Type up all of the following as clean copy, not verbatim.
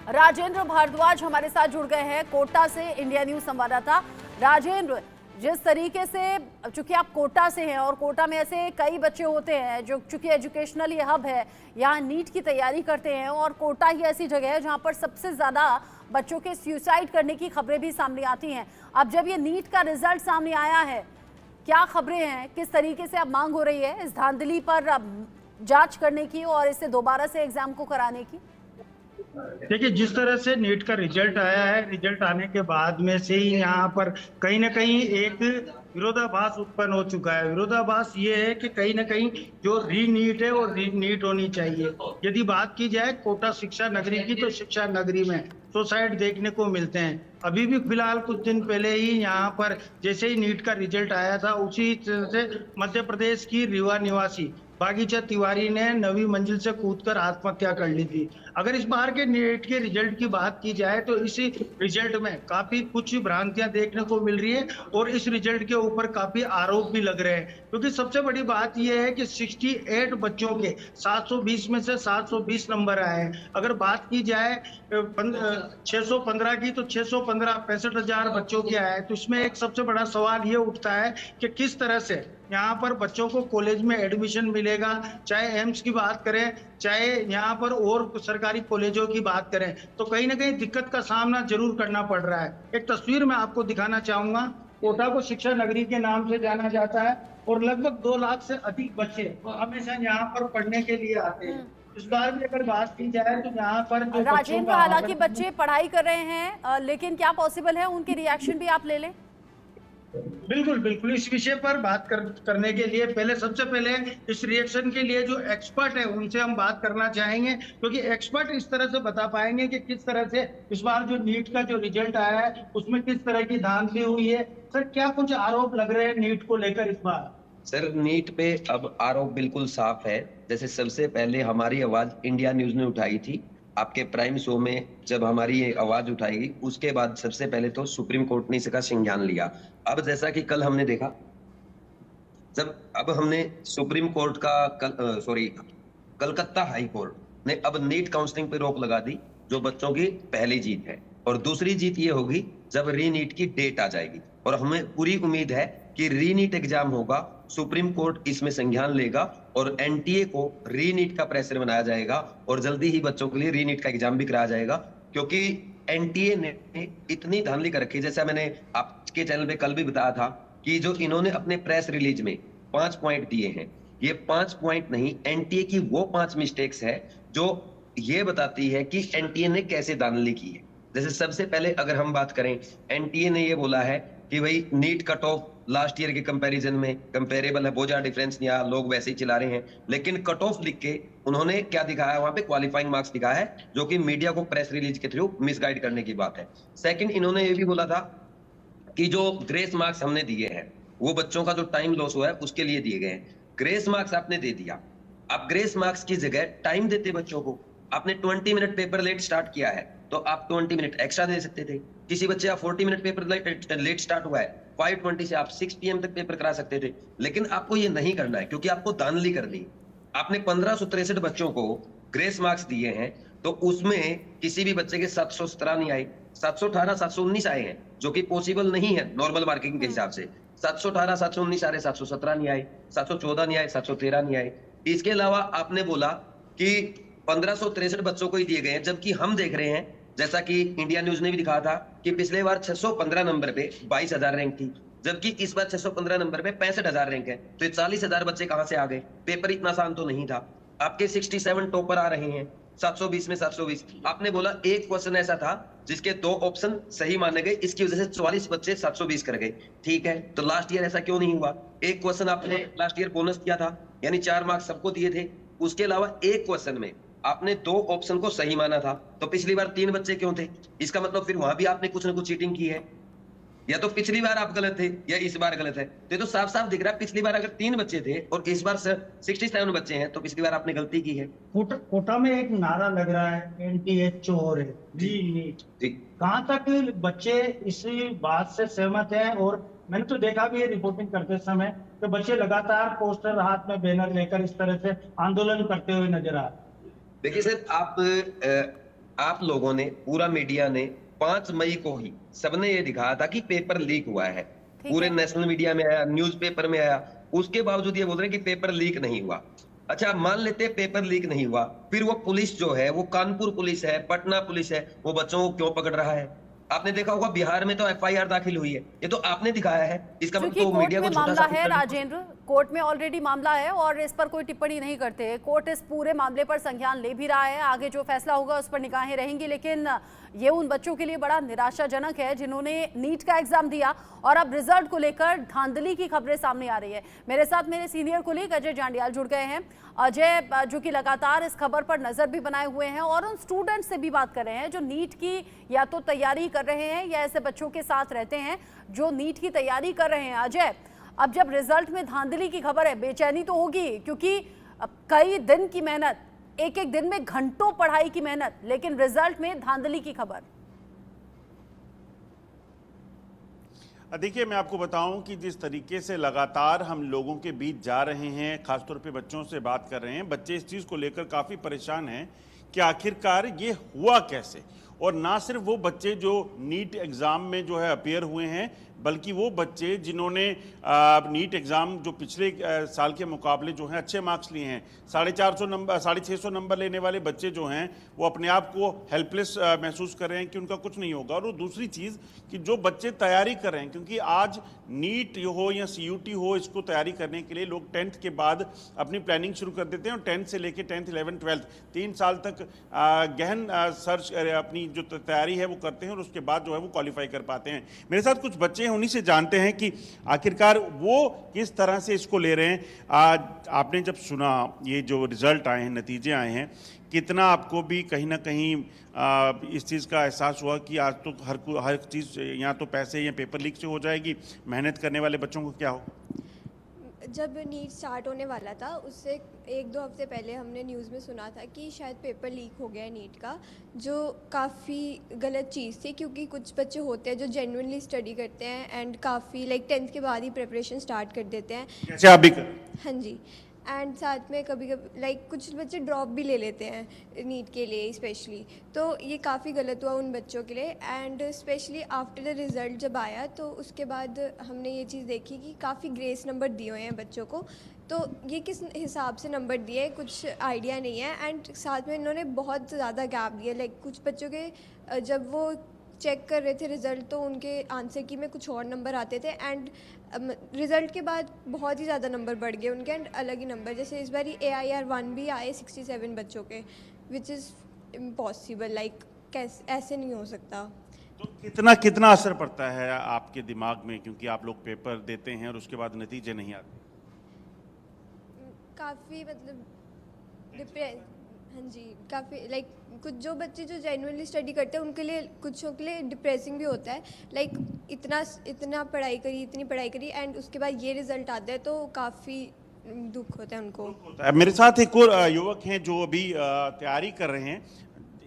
राजेंद्र भारद्वाज हमारे साथ जुड़ गए हैं कोटा से, इंडिया न्यूज संवाददाता। राजेंद्र, जिस तरीके से, चूंकि आप कोटा से हैं और कोटा में ऐसे कई बच्चे होते हैं जो चूंकि एजुकेशनल ये हब है, यहाँ नीट की तैयारी करते हैं और कोटा ही ऐसी जगह है जहाँ पर सबसे ज़्यादा बच्चों के सुसाइड करने की खबरें भी सामने आती हैं। अब जब ये नीट का रिजल्ट सामने आया है, क्या खबरें हैं, किस तरीके से अब मांग हो रही है इस धांधली पर जांच करने की और इसे दोबारा से एग्जाम को कराने की? देखिए, जिस तरह से नीट का रिजल्ट आया है, रिजल्ट आने के बाद में से ही यहाँ पर कहीं ना कहीं एक विरोधाभास उत्पन्न हो चुका है। विरोधाभास ये है कि कहीं ना कहीं जो री नीट है वो री नीट होनी चाहिए। यदि बात की जाए कोटा शिक्षा नगरी की, तो शिक्षा नगरी में सुसाइड देखने को मिलते हैं। अभी भी फिलहाल कुछ दिन पहले ही यहाँ पर जैसे ही नीट का रिजल्ट आया था, उसी तरह से मध्य प्रदेश की रीवा निवासी बागीचा तिवारी ने 9वीं मंजिल से कूदकर आत्महत्या कर ली थी। अगर इस बार के नीट के रिजल्ट की बात की जाए तो इसी रिजल्ट में काफी कुछ भ्रांतियां देखने को मिल रही है और इस रिजल्ट के ऊपर काफी आरोप भी लग रहे हैं। क्योंकि सबसे बड़ी बात यह है कि 68 बच्चों के 720 में से 720 नंबर आए हैं। अगर बात की जाए 615 की, तो 615 65,000 बच्चों के आए। तो इसमें एक सबसे बड़ा सवाल ये उठता है कि किस तरह से यहाँ पर बच्चों को कॉलेज में एडमिशन मिलेगा। चाहे एम्स की बात करें, चाहे यहाँ पर और सरकारी कॉलेजों की बात करें, तो कहीं ना कहीं दिक्कत का सामना जरूर करना पड़ रहा है। एक तस्वीर मैं आपको दिखाना चाहूंगा। कोटा को शिक्षा नगरी के नाम से जाना जाता है और लगभग 2 लाख से अधिक बच्चे हमेशा यहाँ पर पढ़ने के लिए आते हैं। इस बार भी अगर बात की जाए तो यहाँ पर जो राजेंद्र, हालांकि बच्चे पढ़ाई कर रहे हैं, लेकिन क्या पॉसिबल है उनके रिएक्शन भी आप ले लें? बिल्कुल बिल्कुल, इस विषय पर बात करने के लिए सबसे पहले इस रिएक्शन के लिए जो एक्सपर्ट है उनसे हम बात करना चाहेंगे, क्योंकि एक्सपर्ट इस तरह से बता पाएंगे कि किस तरह से इस बार जो नीट का जो रिजल्ट आया है उसमें किस तरह की धांधली हुई है। सर, क्या कुछ आरोप लग रहे हैं नीट को लेकर इस बार? सर, नीट पे अब आरोप बिल्कुल साफ है। जैसे सबसे पहले हमारी आवाज इंडिया न्यूज ने उठाई थी आपके प्राइम शो में। जब हमारी ये आवाज उठाई, उसके बाद सबसे पहले तो सुप्रीम कोर्ट ने इसका संज्ञान लिया। अब जैसा कि कल हमने देखा, अब हमने सुप्रीम कोर्ट का कलकत्ता हाई कोर्ट ने अब नीट काउंसलिंग पे रोक लगा दी, जो बच्चों की पहली जीत है। और दूसरी जीत ये होगी जब री नीट की डेट आ जाएगी, और हमें पूरी उम्मीद है कि री नीट एग्जाम होगा। सुप्रीम कोर्ट इसमें संज्ञान लेगा और एनटीए को री नीट का प्रेशर बनाया जाएगा और जल्दी ही बच्चों के लिए री नीट का एग्जाम भी कराया जाएगा। क्योंकि एनटीए ने इतनी धांधली कर रखी, जैसा मैंने आपके चैनल पे कल भी बताया था कि जो इन्होंने अपने प्रेस रिलीज में 5 पॉइंट दिए हैं, ये 5 पॉइंट नहीं, एनटीए की वो 5 मिस्टेक्स है जो ये बताती है कि एनटीए ने कैसे धांधली की है। जैसे सबसे पहले अगर हम बात करें, एनटीए ने ये बोला है कि भाई NEET cut off last year के कंपैरिजन में कंपेरेबल है, बहुत ज्यादा डिफरेंस नहीं आया, लोग वैसे ही चला रहे हैं। लेकिन कट ऑफ लिख के उन्होंने क्या दिखाया, वहां पे क्वालिफाइंग मार्क्स दिखाया है, जो कि मीडिया को प्रेस रिलीज के थ्रू मिसगाइड करने की बात है। सेकंड, इन्होंने ये भी बोला था कि जो ग्रेस मार्क्स हमने दिए हैं वो बच्चों का जो टाइम लॉस हुआ है उसके लिए दिए गए हैं। ग्रेस मार्क्स आपने दे दिया, आप ग्रेस मार्क्स की जगह टाइम देते बच्चों को। आपने 20 मिनट पेपर लेट स्टार्ट किया है तो आप 20 मिनट एक्स्ट्रा दे सकते थे। किसी बच्चे का 40 मिनट पेपर लेट स्टार्ट हुआ है, 5:20 से आप 6 PM तक पेपर करा सकते थे। लेकिन आपको ये नहीं करना है, क्योंकि आपको धांधली करनी। आपने 1563 बच्चों को ग्रेस मार्क्स दिए हैं, तो उसमें किसी भी बच्चे के 717 नहीं आए, 718 719 आए हैं, जो कि पॉसिबल नहीं है नॉर्मल मार्किंग के हिसाब से। 718 719 आ रहे, 717 नहीं आए, 714 नहीं आए, 713 नहीं आए। इसके अलावा आपने बोला कि 1563 बच्चों को ही दिए गए हैं, जबकि हम देख रहे हैं, जैसा कि इंडिया न्यूज ने भी दिखाया था, कि पिछले बार 615 नंबर पे 22,000 रैंक थी, जबकि इस बार 615 नंबर पे 65,000 रैंक है। तो ये 40,000 बच्चे कहां से आ गए? पेपर इतना आसान तो नहीं था। आपके 67 टॉपर आ रहे हैं, 720 में 720। आपने बोला एक क्वेश्चन ऐसा था जिसके 2 ऑप्शन सही माने गए, इसकी वजह से 44 बच्चे 720 कर गए। ठीक है, तो लास्ट ईयर ऐसा क्यों नहीं हुआ? एक क्वेश्चन आपने लास्ट ईयर बोनस किया था, यानी 4 मार्क्स सबको दिए थे। उसके अलावा एक क्वेश्चन में आपने 2 ऑप्शन को सही माना था, तो पिछली बार 3 बच्चे क्यों थे? इसका मतलब फिर वहां भी आपने कुछ ना कुछ चीटिंग की है। या तो पिछली बार आप गलत थे या इस बार गलत है। तो ये तो साफ साफ दिख रहा है, पिछली बार अगर 3 बच्चे थे और इस बार 67 बच्चे हैं, तो पिछली बार आपने गलती की है। कोटा में एक नारा लग रहा है, एनटीए चोर है, री नीट। कहाँ तक बच्चे इस बात से सहमत हैं? और मैंने तो देखा भी है रिपोर्टिंग करते समय कि बच्चे लगातार पोस्टर हाथ में बैनर लेकर इस तरह से आंदोलन करते हुए नजर आ रहे हैं। देखिए सर, आप लोगों ने, पूरा मीडिया ने 5 मई को ही सबने ये दिखाया था कि पेपर लीक हुआ है। पूरे नेशनल मीडिया में आया, न्यूज़पेपर में आया, उसके बावजूद ये बोल रहे हैं कि पेपर लीक नहीं हुआ। अच्छा, मान लेते हैं पेपर लीक नहीं हुआ, फिर वो पुलिस जो है, वो कानपुर पुलिस है, पटना पुलिस है, वो बच्चों को क्यों पकड़ रहा है? आपने देखा होगा बिहार में तो एफआईआर दाखिल हुई है, ये तो आपने दिखाया है। इसका मतलब तो मीडिया को मामला है राजेंद्र, कोर्ट में ऑलरेडी मामला है और इस पर कोई टिप्पणी नहीं करते। कोर्ट इस पूरे मामले पर संज्ञान ले भी रहा है, आगे जो फैसला होगा उस पर निगाहें रहेंगी। लेकिन ये उन बच्चों के लिए बड़ा निराशाजनक है जिन्होंने नीट का एग्जाम दिया और अब रिजल्ट को लेकर धांधली की खबरें सामने आ रही है। मेरे साथ मेरे सीनियर कोलीग अजय जांडियाल जुड़ गए हैं। अजय, जो कि लगातार इस खबर पर नजर भी बनाए हुए हैं और उन स्टूडेंट्स से भी बात कर रहे हैं जो नीट की या तो तैयारी कर रहे हैं या ऐसे बच्चों के साथ रहते हैं जो नीट की तैयारी कर रहे हैं। अजय, अब जब रिजल्ट में धांधली की खबर है, बेचैनी तो होगी, क्योंकि अब कई दिन की मेहनत, एक एक दिन में घंटों पढ़ाई की मेहनत, लेकिन रिजल्ट में धांधली की खबर। देखिए, मैं आपको बताऊं कि जिस तरीके से लगातार हम लोगों के बीच जा रहे हैं, खासतौर पे बच्चों से बात कर रहे हैं, बच्चे इस चीज़ को लेकर काफ़ी परेशान हैं कि आखिरकार ये हुआ कैसे। और ना सिर्फ वो बच्चे जो नीट एग्ज़ाम में जो है अपीयर हुए हैं, बल्कि वो बच्चे जिन्होंने नीट एग्ज़ाम जो पिछले साल के मुकाबले जो हैं अच्छे मार्क्स लिए हैं, 450 नंबर 650 नंबर लेने वाले बच्चे जो हैं वो अपने आप को हेल्पलेस महसूस कर रहे हैं कि उनका कुछ नहीं होगा। और दूसरी चीज़ कि जो बच्चे तैयारी कर रहे हैं, क्योंकि आज नीट हो या CUT हो, इसको तैयारी करने के लिए लोग 10th के बाद अपनी प्लानिंग शुरू कर देते हैं और 10th से लेकर 10th 11th 12th 3 साल तक गहन सर्च अपनी जो तैयारी है वो करते हैं और उसके बाद जो है वो क्वालिफाई कर पाते हैं। मेरे साथ कुछ बच्चे हैं, उन्हीं से जानते हैं कि आखिरकार वो किस तरह से इसको ले रहे हैं। आज आपने जब सुना ये जो रिजल्ट आए हैं, नतीजे आए हैं, कितना आपको भी कहीं ना कहीं इस चीज़ का एहसास हुआ कि आज तो हर चीज़ या तो पैसे या पेपर लीक से हो जाएगी, मेहनत करने वाले बच्चों को क्या हो? जब नीट स्टार्ट होने वाला था उससे 1-2 हफ्ते पहले हमने न्यूज़ में सुना था कि शायद पेपर लीक हो गया है नीट का, जो काफ़ी गलत चीज़ थी, क्योंकि कुछ बच्चे होते हैं जो जेन्युइनली स्टडी करते हैं एंड काफ़ी 10th के बाद ही प्रिपरेशन स्टार्ट कर देते हैं, जैसे आप भी कर। हाँ जी। एंड साथ में कभी कभी कुछ बच्चे ड्रॉप भी ले लेते हैं नीट के लिए स्पेशली, तो ये काफ़ी गलत हुआ उन बच्चों के लिए। And specially after the result जब आया तो उसके बाद हमने ये चीज़ देखी कि काफ़ी ग्रेस नंबर दिए हुए हैं बच्चों को, तो ये किस हिसाब से नंबर दिए कुछ आइडिया नहीं है। एंड साथ में इन्होंने बहुत ज़्यादा गैप दिया, कुछ बच्चों के जब वो चेक कर रहे थे रिज़ल्ट तो उनके आंसर की में कुछ और नंबर आते थे एंड रिज़ल्ट के बाद बहुत ही ज़्यादा नंबर बढ़ गए उनके एंड अलग ही नंबर, जैसे इस बार AIR 1 भी आए 67 बच्चों के, विच इज़ इम्पॉसिबल, कैसे ऐसे नहीं हो सकता। तो कितना कितना असर पड़ता है आपके दिमाग में, क्योंकि आप लोग पेपर देते हैं और उसके बाद नतीजे नहीं आते? काफ़ी डिप्रेस, हाँ जी, काफ़ी कुछ जो बच्चे जो जेन्युइनली स्टडी करते हैं उनके लिए, कुछों के लिए डिप्रेसिंग भी होता है। इतना पढ़ाई करी, इतनी पढ़ाई करी एंड उसके बाद ये रिज़ल्ट आता है तो काफ़ी दुख होता है उनको। मेरे साथ एक और युवक हैं जो अभी तैयारी कर रहे हैं।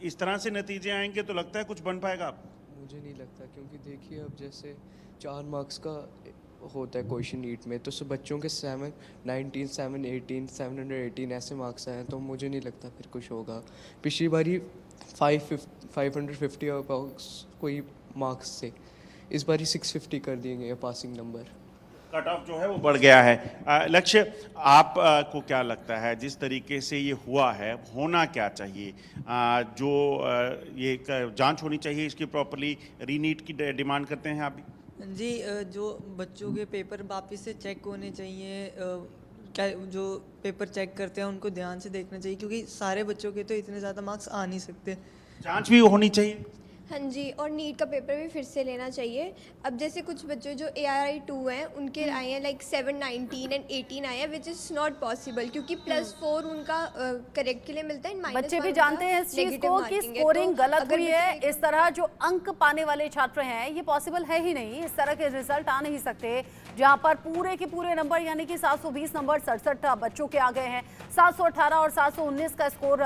इस तरह से नतीजे आएंगे तो लगता है कुछ बन पाएगा आप? मुझे नहीं लगता, क्योंकि देखिए अब जैसे 4 मार्क्स का होता है क्वेश्चन नीट में, तो सब बच्चों के 719, 718, 718 ऐसे मार्क्स आए हैं, तो मुझे नहीं लगता फिर कुछ होगा। पिछली बारी 550 अबाउट्स कोई मार्क्स से, इस बारी 650 कर दिए गए पासिंग नंबर। कट ऑफ जो है वो बढ़ गया है। लक्ष्य, आप को क्या लगता है जिस तरीके से ये हुआ है, होना क्या चाहिए? जो ये जांच होनी चाहिए इसकी प्रॉपर्ली, रीनीट की डिमांड करते हैं आप भी? जी, जो बच्चों के पेपर वापस से चेक होने चाहिए, क्या जो पेपर चेक करते हैं उनको ध्यान से देखना चाहिए, क्योंकि सारे बच्चों के तो इतने ज़्यादा मार्क्स आ नहीं सकते। जांच भी होनी चाहिए। हाँ जी, और नीट का पेपर भी फिर से लेना चाहिए। अब जैसे कुछ बच्चे जो ARI 2 हैं उनके आए हैं 719 एंड 18 आए हैं, विच इज़ नॉट पॉसिबल, क्योंकि +4 उनका करेक्ट के लिए मिलता है। बच्चे भी जानते हैं इस चीज को कि स्कोरिंग गलत हुई है। इस तरह जो अंक पाने वाले छात्र हैं ये पॉसिबल है ही नहीं, इस तरह के रिजल्ट आ नहीं सकते जहां पर पूरे के पूरे नंबर यानी कि 720 नंबर 67 बच्चों के आ गए हैं, 718 और 719 का स्कोर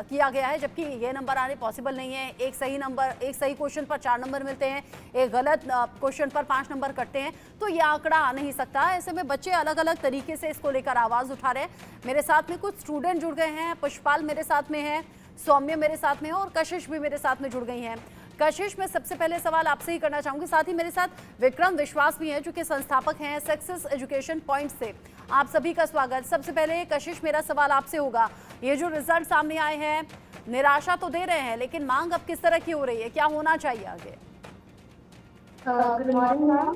किया गया है, जबकि ये नंबर आने पॉसिबल नहीं है। एक सही क्वेश्चन पर 4 नंबर मिलते हैं, एक गलत क्वेश्चन पर 5 नंबर कटते हैं, तो ये आंकड़ा आ नहीं सकता। ऐसे में बच्चे अलग अलग तरीके से इसको लेकर आवाज उठा रहे हैं। मेरे साथ में कुछ स्टूडेंट जुड़ गए हैं। पुष्पाल मेरे साथ में है, सौम्य मेरे साथ में है और कशिश भी मेरे साथ में जुड़ गई हैं। कशिश, मैं सबसे पहले सवाल आपसे ही करना चाहूंगी, साथ ही मेरे साथ विक्रम विश्वास भी हैं जो कि संस्थापक हैं सक्सेस एजुकेशन पॉइंट से। आप सभी का स्वागत। सबसे पहले कशिश, मेरा सवाल आपसे होगा, ये जो रिजल्ट सामने आए हैं निराशा तो दे रहे हैं, लेकिन मांग अब किस तरह की हो रही है, क्या होना चाहिए आगे? Good morning ma'am,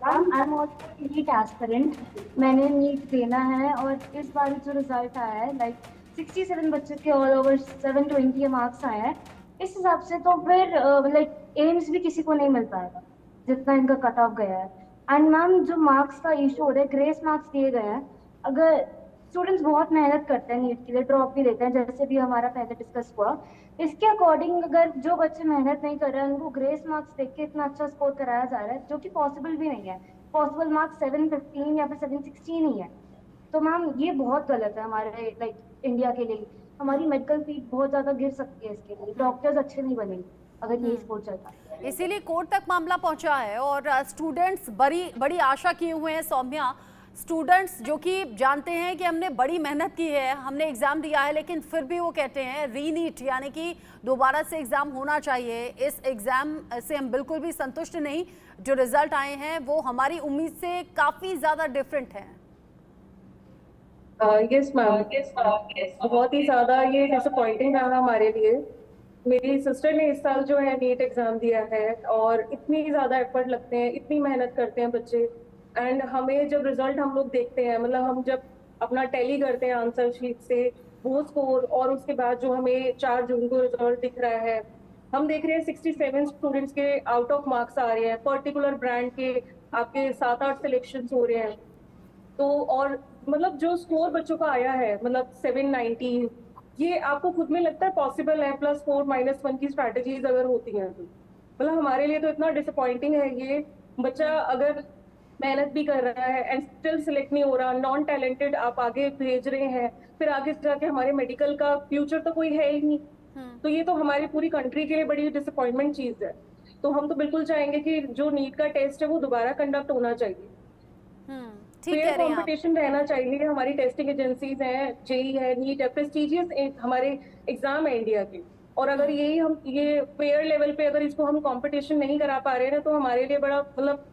I am also NEET aspirant. मैंने नीट देना है और इस बार जो रिजल्ट आया है लाइक 67 बच्चों के ऑल ओवर 720 मार्क्स आए हैं। इस हिसाब से तो फिर लाइक एम्स भी किसी को नहीं मिल पाएगा जितना इनका कट ऑफ गया है। एंड मैम जो मार्क्स का इशू हो रहा है, ग्रेस मार्क्स दिए गए हैं, अगर स्टूडेंट्स बहुत मेहनत करते हैं नीट के लिए, ड्रॉप भी लेते हैं जैसे भी हमारा पहले डिस्कस हुआ, इसके अकॉर्डिंग अगर जो बच्चे मेहनत नहीं कर रहे हैं उनको ग्रेस मार्क्स देख के इतना अच्छा स्कोर कराया जा रहा है जो कि पॉसिबल भी नहीं है। पॉसिबल मार्क्स 715 या फिर 716 ही है। तो मैम ये बहुत गलत है हमारे लाइक इंडिया के लिए। हमारी मेडिकल फील्ड बहुत ज्यादा गिर सकती है इसके लिए, डॉक्टर्स अच्छे नहीं बनेंगे अगर ये स्कोर चलता है। इसीलिए कोर्ट तक मामला पहुंचा है और स्टूडेंट्स बड़ी आशा किए हुए हैं। सौम्या, स्टूडेंट्स जो कि जानते हैं कि हमने बड़ी मेहनत की है, हमने एग्जाम दिया है, लेकिन फिर भी वो कहते हैं रीनीट यानी कि दोबारा से एग्जाम होना चाहिए। इस एग्जाम से हम बिल्कुल भी संतुष्ट नहीं, जो रिजल्ट आए हैं वो हमारी उम्मीद से काफी ज्यादा डिफरेंट है। यस मैम, बहुत ही ज़्यादा ये डिसअपॉइंटिंग रहा हमारे लिए। मेरी सिस्टर ने इस साल जो है नीट एग्ज़ाम दिया है और इतनी ज़्यादा एफर्ट लगते हैं, इतनी मेहनत करते हैं बच्चे, एंड हमें जब रिजल्ट हम लोग देखते हैं, मतलब हम जब अपना टैली करते हैं आंसर शीट से वो स्कोर, और उसके बाद जो हमें 4 जून को रिजल्ट दिख रहा है, हम देख रहे हैं 67 स्टूडेंट्स के आउट ऑफ मार्क्स आ रहे हैं, पर्टिकुलर ब्रांड के आपके 7-8 सिलेक्शन हो रहे हैं। तो और मतलब जो स्कोर बच्चों का आया है, मतलब 790, ये आपको खुद में लगता है पॉसिबल है +4 -1 की स्ट्रैटेजीज अगर होती हैं तो? मतलब हमारे लिए तो इतना डिसअपॉइंटिंग है ये। बच्चा अगर मेहनत भी कर रहा है एंड स्टिल सिलेक्ट नहीं हो रहा, नॉन टैलेंटेड आप आगे भेज रहे हैं, फिर आगे जाके हमारे मेडिकल का फ्यूचर तो कोई है ही नहीं। तो ये तो हमारी पूरी कंट्री के लिए बड़ी डिसअपॉइंटमेंट चीज है। तो हम तो बिल्कुल चाहेंगे कि जो नीट का टेस्ट है वो दोबारा कंडक्ट होना चाहिए, ठीक फेयर कह रहे हैं आप। कंपटीशन रहना चाहिए। हमारी टेस्टिंग एजेंसीज हैं, जेई है, नीट है, प्रेस्टिजियस हमारे एग्जाम है इंडिया के, और अगर यही हम ये फेयर लेवल पे अगर इसको हम कंपटीशन नहीं करा पा रहे हैं तो हमारे लिए बड़ा मतलब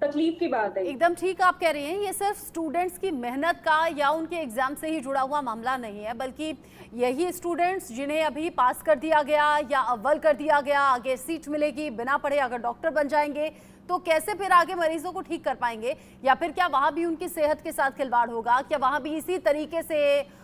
तकलीफ की बात है। एकदम ठीक आप कह रहे हैं, ये सिर्फ स्टूडेंट्स की मेहनत का या उनके एग्जाम से ही जुड़ा हुआ मामला नहीं है, बल्कि यही स्टूडेंट्स जिन्हें अभी पास कर दिया गया या अव्वल कर दिया गया, आगे सीट मिलेगी बिना पढ़े, अगर डॉक्टर बन जाएंगे तो कैसे फिर आगे मरीजों को ठीक कर पाएंगे, या फिर क्या वहां भी उनकी सेहत के साथ खिलवाड़ होगा, क्या वहां भी इसी तरीके से